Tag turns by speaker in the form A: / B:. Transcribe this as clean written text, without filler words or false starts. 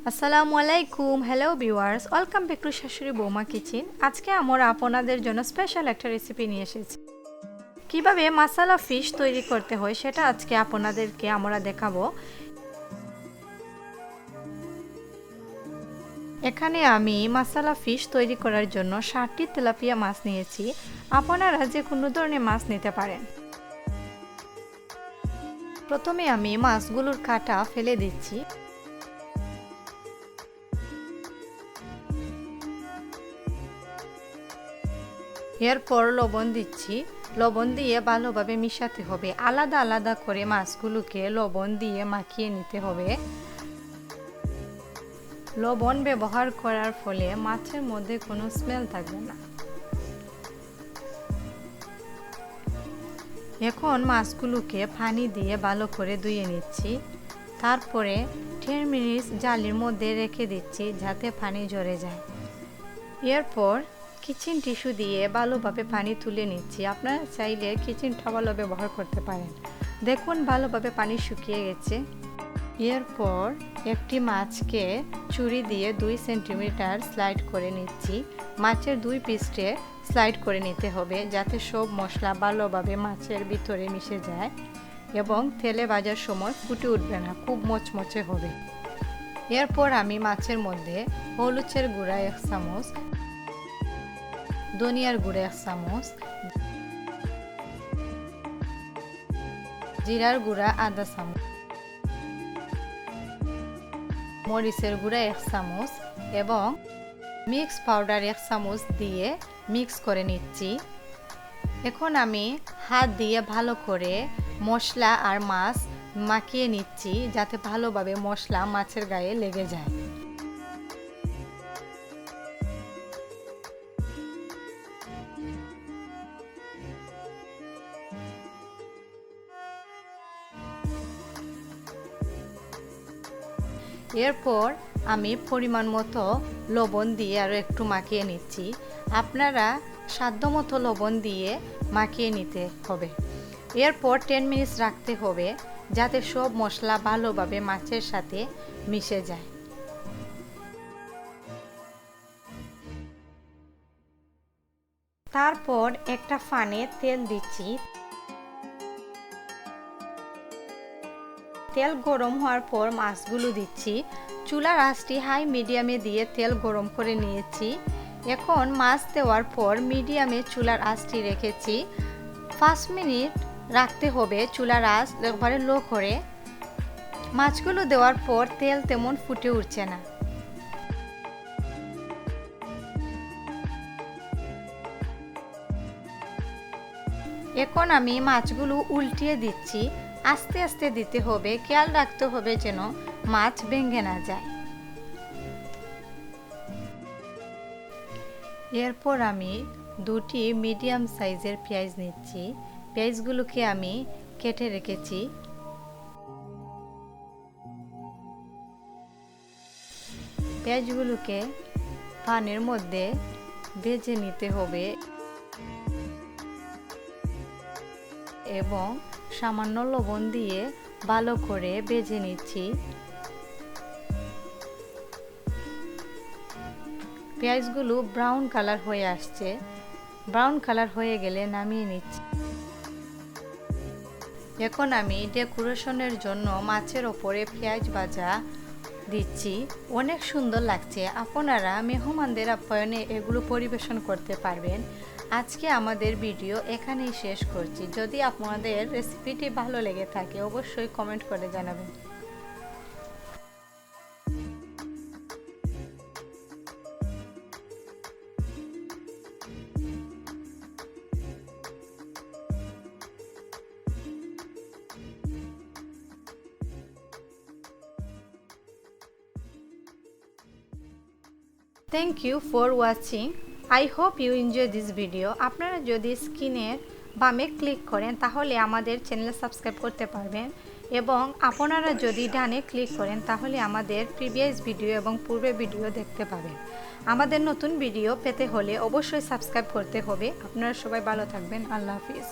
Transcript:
A: আসসালামু আলাইকুম, hello viewers, welcome back to শাশুড়ি বৌমা কিচেন। আজকে আমরা আপনাদের জন্য স্পেশাল একটা রেসিপি নিয়ে এসেছি। কিভাবে মাসালা ফিশ তৈরি করতে হয় সেটা আজকে আপনাদেরকে আমরা দেখাবো। এখানে আমি মাসালা ফিশ তৈরি করার জন্য 60টি তেলাপিয়া মাছ নিয়েছি। আপনারা যে কোনো ধরনের মাছ নিতে পারেন। প্রথমে আমি মাছগুলোর কাঁটা ফেলে দিচ্ছি। এরপর লবণ দিচ্ছি। লবণ দিয়ে ভালোভাবে মিশাতে হবে। আলাদা আলাদা করে মাছগুলোকে লবণ দিয়ে মাখিয়ে নিতে হবে। লবণ ব্যবহার করার ফলে মাছের মধ্যে কোনো স্মেল থাকবে না। এখন মাছগুলোকে পানি দিয়ে ভালো করে ধুয়ে নিচ্ছি। তারপরে 10 মিনিট জালির মধ্যে রেখে দিচ্ছি যাতে পানি ঝরে যায়। এরপর কিচেন টিস্যু দিয়ে ভালোভাবে পানি তুলে নিচ্ছি। আপনারা চাইলে কিচেন টাওয়ালও ব্যবহার করতে পারেন। দেখুন ভালোভাবে পানি শুকিয়ে গেছে। এরপর একটি মাছকে ছুরি দিয়ে 2 সেন্টিমিটার স্লাইড করে নিচ্ছি। মাছের 2 পিসে স্লাইড করে নিতে হবে যাতে সব মশলা ভালোভাবে মাছের ভিতরে মিশে যায় এবং তেলে ভাজার সময় ফুটে উঠবে না, খুব মচমচে হবে। এরপর আমি মাছের মধ্যে হলুদের গুঁড়া 1 চামচ, ধনিয়ার গুঁড়া 1 চামচ, জিরার গুঁড়া আধা চামচ, মরিচের গুঁড়া 1 চামচ এবং মিক্স পাউডার 1 চামচ দিয়ে মিক্স করে নিচ্ছি। এখন আমি হাত দিয়ে ভালো করে মশলা আর মাছ মাখিয়ে নিচ্ছি যাতে ভালোভাবে মশলা মাছের গায়ে লেগে যায়। এরপর আমি পরিমাণ মতো লবণ দিয়ে আরও একটু মাখিয়ে নিচ্ছি। আপনারা সাধ্যমতো লবণ দিয়ে মাখিয়ে নিতে হবে। এরপর 10 মিনিট রাখতে হবে যাতে সব মশলা ভালোভাবে মাছের সাথে মিশে যায়। তারপর একটা ফানে তেল দিচ্ছি। তেল গরম হওয়ার পর মাছগুলো দিচ্ছি। চুলার আঁচটি হাই মিডিয়ামে দিয়ে তেল গরম করে নিয়েছি। এখন মাছ দেওয়ার পর মিডিয়ামে চুলার আঁচটি রেখেছি। 5 মিনিট রাখতে হবে চুলার আঁচ একবারে লো করে। মাছগুলো দেওয়ার পর তেল তেমন ফুটে উঠছে না। এখন আমি মাছগুলো উল্টিয়ে দিচ্ছি। আস্তে আস্তে দিতে হবে, খেয়াল রাখতে হবে যেন মাছ ভেঙে না যায়। এরপর আমি 2টি মিডিয়াম সাইজের পেঁয়াজ নিচ্ছি। পেঁয়াজগুলোকে আমি কেটে রেখেছি। পেঁয়াজগুলোকে পানের মধ্যে ভেজে নিতে হবে এবং সামান্য লবণ দিয়ে ভালো করে ভেজে নিচ্ছি। পেঁয়াজগুলো ব্রাউন কালার হয়ে আসছে। ব্রাউন কালার হয়ে গেলে নামিয়ে নিচ্ছি। এখন আমি ডেকোরেশনের জন্য মাছের ওপরে পেঁয়াজ ভাজা দিচ্ছি। অনেক সুন্দর লাগছে। আপনারা মেহমানদের আপ্যায়নে এগুলো পরিবেশন করতে পারবেন। আজকে আমাদের ভিডিও এখানেই শেষ করছি। যদি আপনাদের রেসিপিটি ভালো লেগে থাকে অবশ্যই কমেন্ট করে জানাবেন। Thank you for watching. I hope you enjoy this video. আপনারা যদি স্ক্রিনের বামে ক্লিক করেন তাহলে আমাদের চ্যানেল সাবস্ক্রাইব করতে পারবেন এবং আপনারা যদি ডানে ক্লিক করেন তাহলে আমাদের প্রিভিয়াস ভিডিও এবং পূর্বের ভিডিও দেখতে পাবেন। আমাদের নতুন ভিডিও পেতে হলে অবশ্যই সাবস্ক্রাইব করতে হবে। আপনারা সবাই ভালো থাকবেন। আল্লাহ হাফিজ।